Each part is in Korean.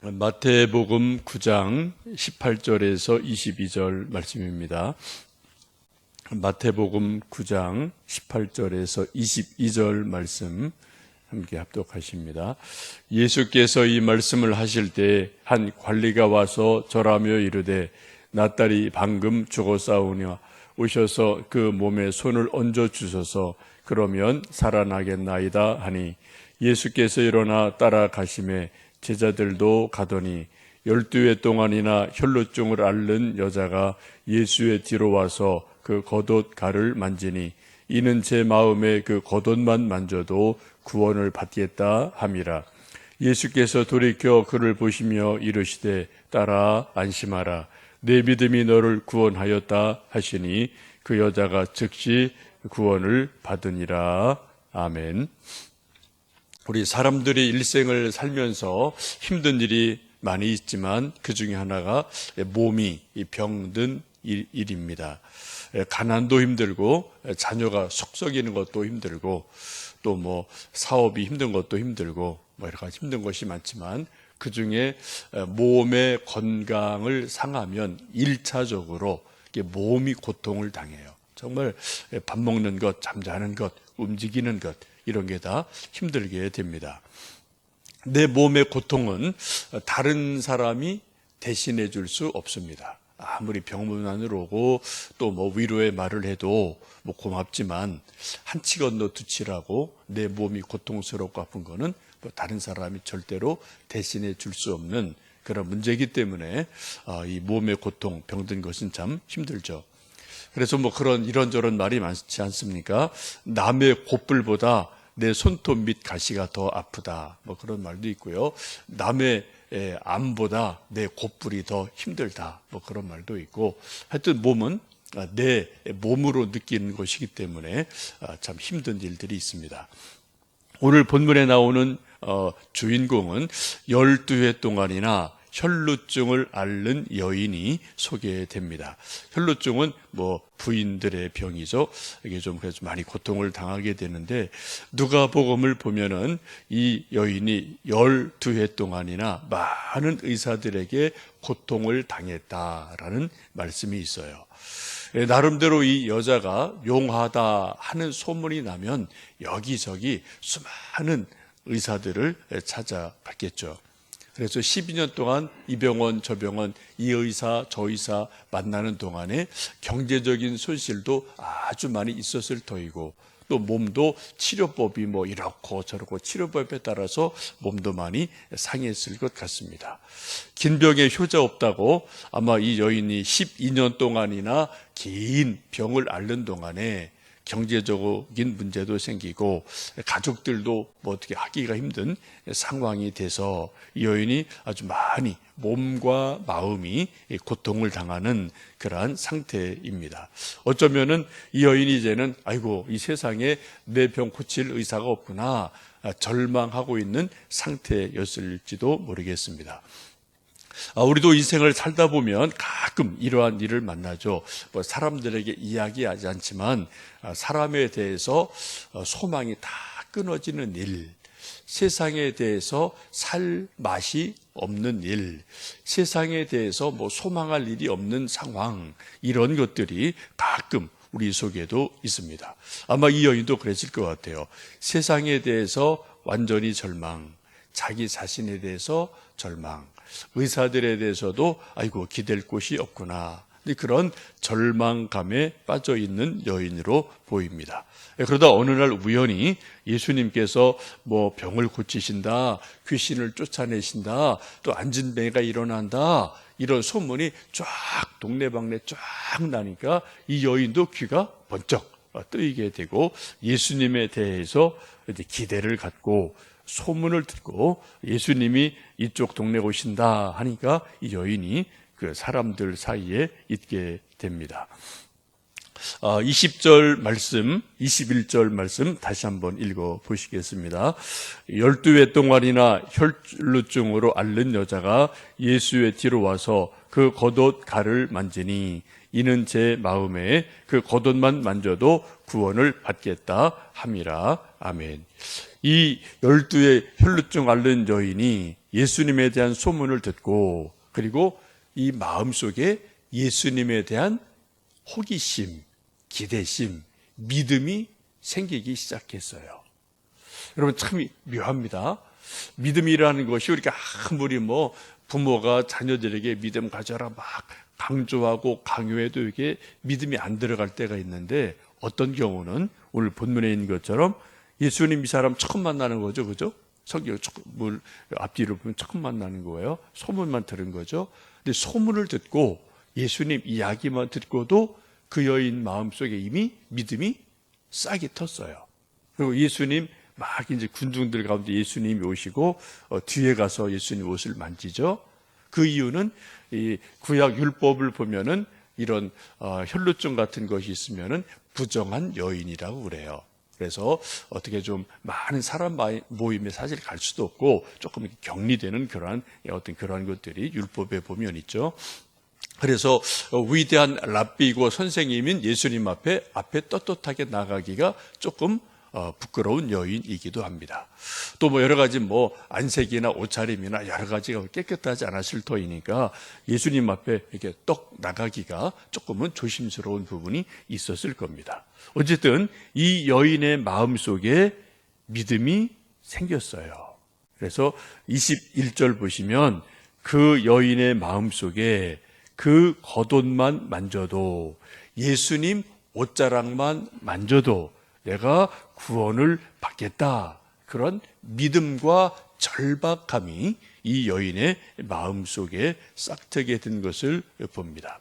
마태복음 9장 18절에서 22절 말씀입니다. 마태복음 9장 18절에서 22절 말씀 함께 합독하십니다. 예수께서 이 말씀을 하실 때 한 관리가 와서 절하며 이르되 나 딸이 방금 죽었사오니 오셔서 그 몸에 손을 얹어 주소서. 그러면 살아나겠나이다 하니 예수께서 일어나 따라가시매 제자들도 가더니 12해 동안이나 혈루증을 앓는 여자가 예수의 뒤로 와서 그 겉옷 가를 만지니 이는 제 마음에 그 겉옷만 만져도 구원을 받겠다 함이라. 예수께서 돌이켜 그를 보시며 이르시되 딸아 안심하라. 내 믿음이 너를 구원하였다 하시니 그 여자가 즉시 구원을 받으니라. 아멘. 우리 사람들이 일생을 살면서 힘든 일이 많이 있지만 그 중에 하나가 몸이 병든 일입니다. 가난도 힘들고 자녀가 속썩이는 것도 힘들고 또 사업이 힘든 것도 힘들고 여러 가지 힘든 것이 많지만 그 중에 몸의 건강을 상하면 1차적으로 몸이 고통을 당해요. 정말 밥 먹는 것, 잠자는 것, 움직이는 것 이런 게 다 힘들게 됩니다. 내 몸의 고통은 다른 사람이 대신해 줄 수 없습니다. 아무리 병문안으로 오고 또 위로의 말을 해도 고맙지만 한 치 건너 두 치라고 내 몸이 고통스럽고 아픈 거는 다른 사람이 절대로 대신해 줄 수 없는 그런 문제이기 때문에 이 몸의 고통, 병든 것은 참 힘들죠. 그래서 그런 이런저런 말이 많지 않습니까? 남의 곧불보다 내 손톱 밑 가시가 더 아프다. 그런 말도 있고요. 남의 암보다 내 곧불이 더 힘들다. 그런 말도 있고. 하여튼 몸은 내 몸으로 느끼는 것이기 때문에 참 힘든 일들이 있습니다. 오늘 본문에 나오는 주인공은 12해 동안이나 혈루증을 앓는 여인이 소개됩니다. 혈루증은 부인들의 병이죠. 이게 좀 그래서 많이 고통을 당하게 되는데 누가복음을 보면은 이 여인이 12해 동안이나 많은 의사들에게 고통을 당했다라는 말씀이 있어요. 나름대로 이 여자가 용하다 하는 소문이 나면 여기저기 수많은 의사들을 찾아봤겠죠. 그래서 12년 동안 이 병원 저 병원 이 의사 저 의사 만나는 동안에 경제적인 손실도 아주 많이 있었을 터이고 또 몸도 치료법이 이렇고 저렇고 치료법에 따라서 몸도 많이 상했을 것 같습니다. 긴 병에 효자 없다고 아마 이 여인이 12년 동안이나 긴 병을 앓는 동안에 경제적인 문제도 생기고 가족들도 어떻게 하기가 힘든 상황이 돼서 이 여인이 아주 많이 몸과 마음이 고통을 당하는 그러한 상태입니다. 어쩌면은 이 여인이 이제는 아이고 이 세상에 내 병 고칠 의사가 없구나 절망하고 있는 상태였을지도 모르겠습니다. 우리도 인생을 살다 보면 가끔 이러한 일을 만나죠. 사람들에게 이야기하지 않지만 사람에 대해서 소망이 다 끊어지는 일, 세상에 대해서 살 맛이 없는 일, 세상에 대해서 소망할 일이 없는 상황, 이런 것들이 가끔 우리 속에도 있습니다. 아마 이 여인도 그랬을 것 같아요. 세상에 대해서 완전히 절망, 자기 자신에 대해서 절망, 의사들에 대해서도 아이고 기댈 곳이 없구나. 그런 절망감에 빠져 있는 여인으로 보입니다. 그러다 어느 날 우연히 예수님께서 병을 고치신다, 귀신을 쫓아내신다, 또 앉은 배가 일어난다, 이런 소문이 쫙 동네방네 쫙 나니까 이 여인도 귀가 번쩍 뜨이게 되고 예수님에 대해서 이제 기대를 갖고 소문을 듣고 예수님이 이쪽 동네 오신다 하니까 이 여인이 그 사람들 사이에 있게 됩니다. 20절 말씀, 21절 말씀 다시 한번 읽어 보시겠습니다. 12해 동안이나 혈루증으로 앓는 여자가 예수의 뒤로 와서 그 겉옷 가를 만지니 이는 제 마음에 그 겉옷만 만져도 구원을 받겠다 함이라. 아멘. 이 12의 혈루증 앓는 여인이 예수님에 대한 소문을 듣고 그리고 이 마음속에 예수님에 대한 호기심, 기대심, 믿음이 생기기 시작했어요. 여러분 참 묘합니다. 믿음이라는 것이 우리가 아무리 부모가 자녀들에게 믿음 가져라 막 강조하고 강요해도 이게 믿음이 안 들어갈 때가 있는데 어떤 경우는 오늘 본문에 있는 것처럼 예수님 이 사람 처음 만나는 거죠. 그죠? 성경 앞뒤로 보면 처음 만나는 거예요. 소문만 들은 거죠. 근데 소문을 듣고 예수님 이야기만 듣고도 그 여인 마음속에 이미 믿음이 싹이 텄어요. 그리고 예수님 막 이제 군중들 가운데 예수님이 오시고 뒤에 가서 예수님 옷을 만지죠. 그 이유는 이 구약 율법을 보면은 이런 혈루증 같은 것이 있으면은 부정한 여인이라고 그래요. 그래서 어떻게 좀 많은 사람 모임에 사실 갈 수도 없고 조금 격리되는 그러한 것들이 율법에 보면 있죠. 그래서 위대한 랍비고 선생님인 예수님 앞에 떳떳하게 나가기가 조금 부끄러운 여인이기도 합니다. 또 여러 가지 안색이나 옷차림이나 여러 가지가 깨끗하지 않았을 터이니까 예수님 앞에 이렇게 떡 나가기가 조금은 조심스러운 부분이 있었을 겁니다. 어쨌든 이 여인의 마음속에 믿음이 생겼어요. 그래서 21절 보시면 그 여인의 마음속에 그 겉옷만 만져도 예수님 옷자락만 만져도 내가 구원을 받겠다. 그런 믿음과 절박함이 이 여인의 마음속에 싹트게 된 것을 봅니다.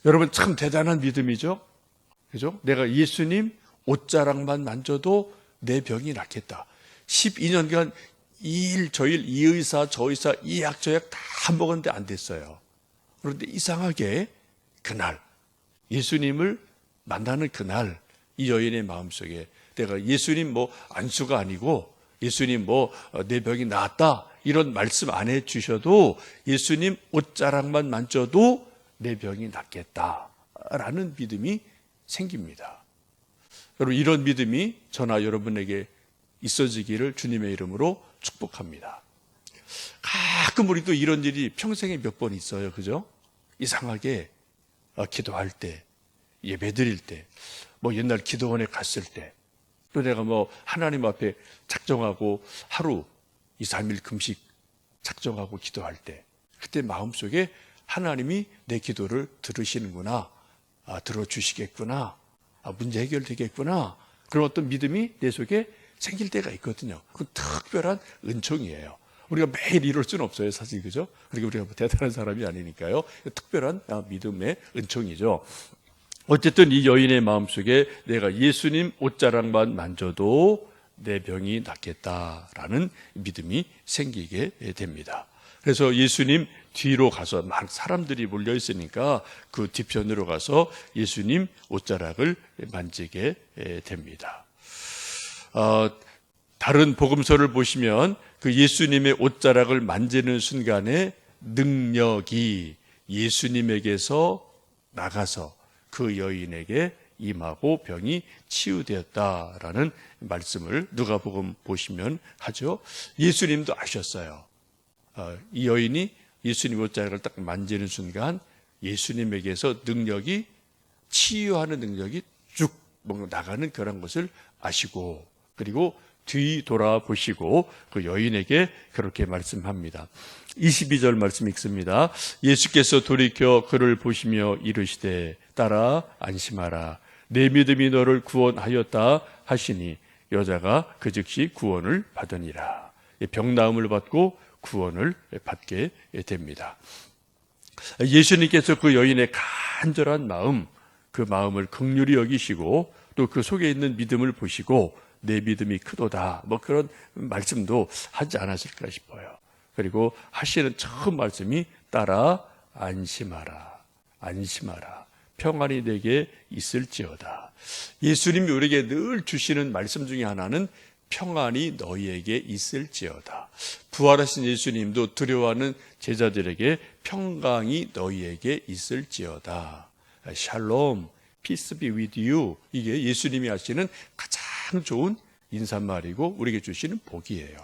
여러분 참 대단한 믿음이죠. 그죠? 내가 예수님 옷자락만 만져도 내 병이 낫겠다. 12년간 이 일 저 일, 이 의사 저 의사, 이 약 저 약 다 먹었는데 안 됐어요. 그런데 이상하게 그날 예수님을 만나는 그날 이 여인의 마음속에 내가 예수님 안수가 아니고 예수님 내 병이 나았다 이런 말씀 안 해주셔도 예수님 옷자락만 만져도 내 병이 낫겠다라는 믿음이 생깁니다. 여러분 이런 믿음이 저나 여러분에게 있어지기를 주님의 이름으로 축복합니다. 가끔 우리도 이런 일이 평생에 몇 번 있어요. 그죠? 이상하게 기도할 때, 예배 드릴 때, 옛날 기도원에 갔을 때, 또 내가 하나님 앞에 작정하고 하루 2, 3일 금식 작정하고 기도할 때, 그때 마음속에 하나님이 내 기도를 들으시는구나, 들어주시겠구나, 문제 해결되겠구나, 그런 어떤 믿음이 내 속에 생길 때가 있거든요. 그건 특별한 은총이에요. 우리가 매일 이럴 수는 없어요, 사실. 그죠? 그러니까 우리가 대단한 사람이 아니니까요. 특별한 믿음의 은총이죠. 어쨌든 이 여인의 마음속에 내가 예수님 옷자락만 만져도 내 병이 낫겠다라는 믿음이 생기게 됩니다. 그래서 예수님 뒤로 가서 막 사람들이 몰려 있으니까 그 뒤편으로 가서 예수님 옷자락을 만지게 됩니다. 다른 복음서를 보시면 그 예수님의 옷자락을 만지는 순간에 능력이 예수님에게서 나가서 그 여인에게 임하고 병이 치유되었다라는 말씀을 누가복음 보시면 하죠. 예수님도 아셨어요. 이 여인이 예수님 옷자락을 딱 만지는 순간 예수님에게서 능력이 치유하는 능력이 쭉 나가는 그런 것을 아시고 그리고 뒤돌아보시고 그 여인에게 그렇게 말씀합니다. 22절 말씀 읽습니다. 예수께서 돌이켜 그를 보시며 이르시되 따라 안심하라. 내 믿음이 너를 구원하였다 하시니 여자가 그 즉시 구원을 받으니라. 병나음을 받고 구원을 받게 됩니다. 예수님께서 그 여인의 간절한 마음, 그 마음을 긍휼히 여기시고 또 그 속에 있는 믿음을 보시고 내 믿음이 크도다 그런 말씀도 하지 않았을까 싶어요. 그리고 하시는 처음 말씀이 따라 안심하라. 안심하라. 평안이 내게 있을지어다. 예수님이 우리에게 늘 주시는 말씀 중에 하나는 평안이 너희에게 있을지어다. 부활하신 예수님도 두려워하는 제자들에게 평강이 너희에게 있을지어다. 샬롬, peace be with you. 이게 예수님이 하시는 가장 좋은 인사말이고 우리에게 주시는 복이에요.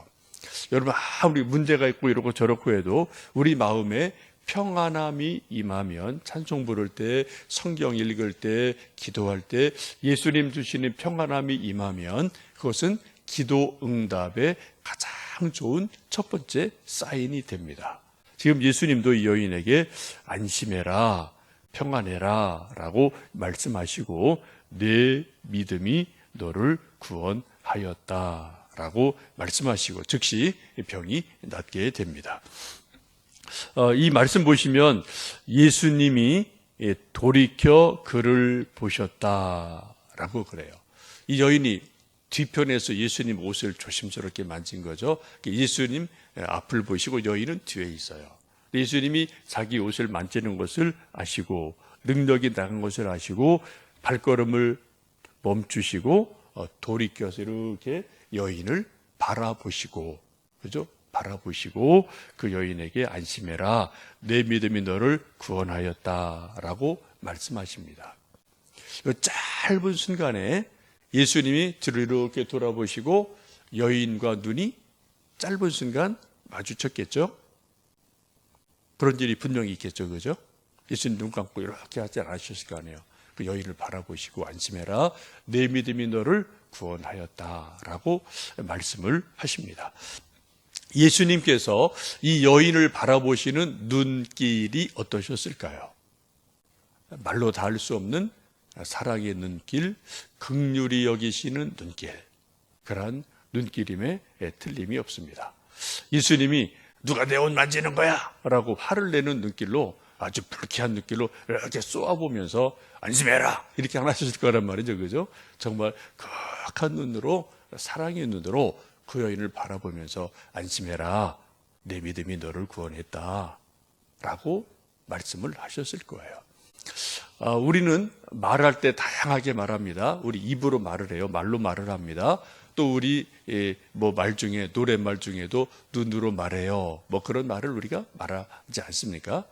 여러분, 아무리 문제가 있고 이러고 저렇고 해도 우리 마음에 평안함이 임하면 찬송 부를 때, 성경 읽을 때, 기도할 때 예수님 주시는 평안함이 임하면 그것은 기도 응답의 가장 좋은 첫 번째 사인이 됩니다. 지금 예수님도 이 여인에게 안심해라, 평안해라 라고 말씀하시고 내 믿음이 너를 구원하였다 라고 말씀하시고 즉시 병이 낫게 됩니다. 이 말씀 보시면 예수님이 돌이켜 그를 보셨다라고 그래요. 이 여인이 뒤편에서 예수님 옷을 조심스럽게 만진 거죠. 예수님 앞을 보시고 여인은 뒤에 있어요. 예수님이 자기 옷을 만지는 것을 아시고 능력이 나간 것을 아시고 발걸음을 멈추시고 돌이켜서 이렇게 여인을 바라보시고, 그죠? 바라보시고 그 여인에게 안심해라, 내 믿음이 너를 구원하였다라고 말씀하십니다. 이 짧은 순간에 예수님이 뒤로 이렇게 돌아보시고 여인과 눈이 짧은 순간 마주쳤겠죠? 그런 일이 분명히 있겠죠, 그죠? 예수님 눈 감고 이렇게 하지 않으셨을 거 아니에요. 그 여인을 바라보시고 안심해라, 내 믿음이 너를 구원하였다라고 말씀을 하십니다. 예수님께서 이 여인을 바라보시는 눈길이 어떠셨을까요? 말로 다 할 수 없는 사랑의 눈길, 긍휼히 여기시는 눈길, 그러한 눈길임에 틀림이 없습니다. 예수님이 누가 내 옷 만지는 거야? 라고 화를 내는 눈길로, 아주 불쾌한 눈길로 이렇게 쏘아보면서 안심해라 이렇게 안 하셨을 거란 말이죠, 그죠? 정말 극한 눈으로, 사랑의 눈으로 그 여인을 바라보면서 안심해라, 내 믿음이 너를 구원했다 라고 말씀을 하셨을 거예요. 우리는 말할 때 다양하게 말합니다. 우리 입으로 말을 해요. 말로 말을 합니다. 또 우리 말 중에, 노랫말 중에도 눈으로 말해요. 그런 말을 우리가 말하지 않습니까?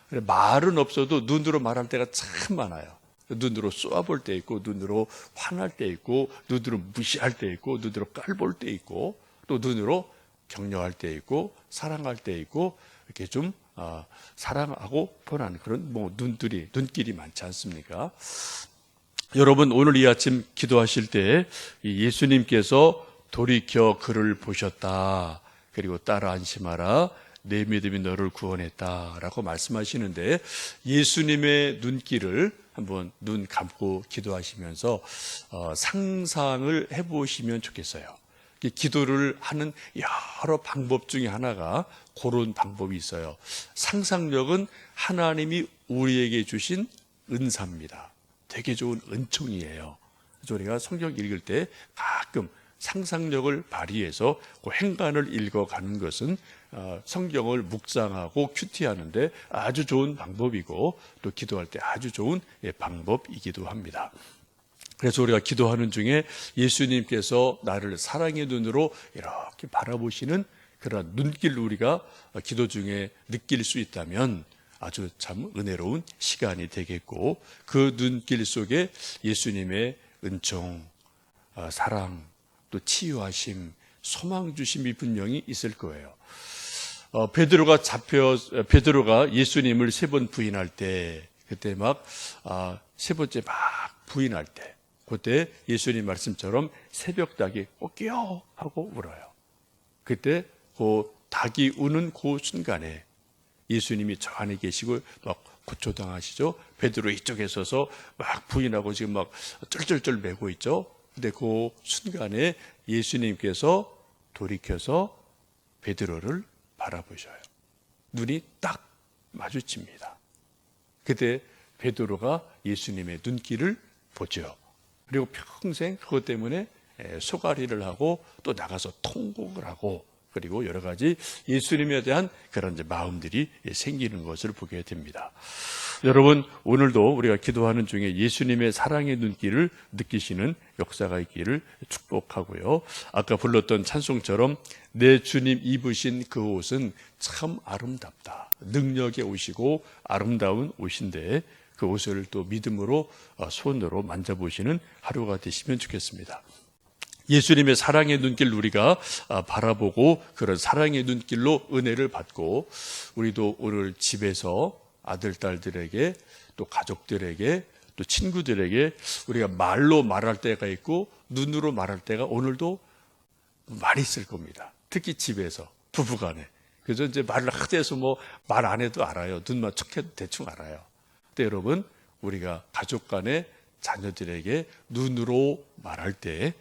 말은 없어도 눈으로 말할 때가 참 많아요. 눈으로 쏘아볼 때 있고, 눈으로 화날 때 있고, 눈으로 무시할 때 있고, 눈으로 깔볼 때 있고, 또 눈으로 격려할 때 있고, 사랑할 때 있고, 이렇게 좀 사랑하고 보는 그런 눈길이 많지 않습니까? 여러분, 오늘 이 아침 기도하실 때 예수님께서 돌이켜 그를 보셨다, 그리고 따라 안심하라, 내 믿음이 너를 구원했다라고 말씀하시는데, 예수님의 눈길을 한번 눈 감고 기도하시면서 상상을 해보시면 좋겠어요. 기도를 하는 여러 방법 중에 하나가 그런 방법이 있어요. 상상력은 하나님이 우리에게 주신 은사입니다. 되게 좋은 은총이에요. 그래서 우리가 성경 읽을 때 가끔 상상력을 발휘해서 그 행간을 읽어가는 것은 성경을 묵상하고 큐티하는데 아주 좋은 방법이고, 또 기도할 때 아주 좋은 방법이기도 합니다. 그래서 우리가 기도하는 중에 예수님께서 나를 사랑의 눈으로 이렇게 바라보시는 그런 눈길을 우리가 기도 중에 느낄 수 있다면 아주 참 은혜로운 시간이 되겠고, 그 눈길 속에 예수님의 은총, 사랑, 또 치유하심, 소망 주심이 분명히 있을 거예요. 베드로가 예수님을 3번 부인할 때, 그때 세 번째 부인할 때, 그때 예수님 말씀처럼 새벽 닭이 꼬끼요 하고 울어요. 그때 그 닭이 우는 그 순간에 예수님이 저 안에 계시고 고초당하시죠. 베드로 이쪽에 서서 부인하고 지금 쩔쩔쩔 매고 있죠. 근데 그 순간에 예수님께서 돌이켜서 베드로를 바라보셔요. 눈이 딱 마주칩니다. 그때 베드로가 예수님의 눈길을 보죠. 그리고 평생 그것 때문에 소가리를 하고 또 나가서 통곡을 하고, 그리고 여러 가지 예수님에 대한 그런 마음들이 생기는 것을 보게 됩니다. 여러분, 오늘도 우리가 기도하는 중에 예수님의 사랑의 눈길을 느끼시는 역사가 있기를 축복하고요. 아까 불렀던 찬송처럼 내 주님 입으신 그 옷은 참 아름답다. 능력의 옷이고 아름다운 옷인데 그 옷을 또 믿음으로 손으로 만져보시는 하루가 되시면 좋겠습니다. 예수님의 사랑의 눈길 우리가 바라보고 그런 사랑의 눈길로 은혜를 받고 우리도 오늘 집에서 아들, 딸들에게 또 가족들에게 또 친구들에게 우리가 말로 말할 때가 있고 눈으로 말할 때가 오늘도 많이 있을 겁니다. 특히 집에서 부부간에. 그래서 이제 말을 하도 해서 뭐 말 안 해도 알아요. 눈만 척 해도 대충 알아요. 근데 여러분 우리가 가족 간에 자녀들에게 눈으로 말할 때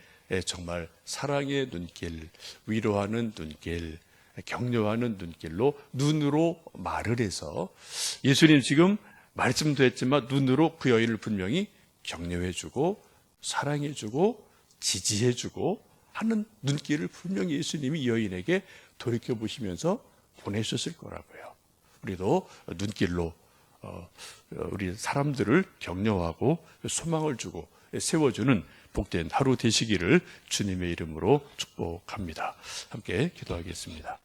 정말 사랑의 눈길, 위로하는 눈길, 격려하는 눈길로 눈으로 말을 해서 예수님 지금 말씀도 했지만 눈으로 그 여인을 분명히 격려해주고 사랑해주고 지지해주고 하는 눈길을 분명히 예수님이 이 여인에게 돌이켜보시면서 보내셨을 거라고요. 우리도 눈길로 우리 사람들을 격려하고 소망을 주고 세워주는 복된 하루 되시기를 주님의 이름으로 축복합니다. 함께 기도하겠습니다.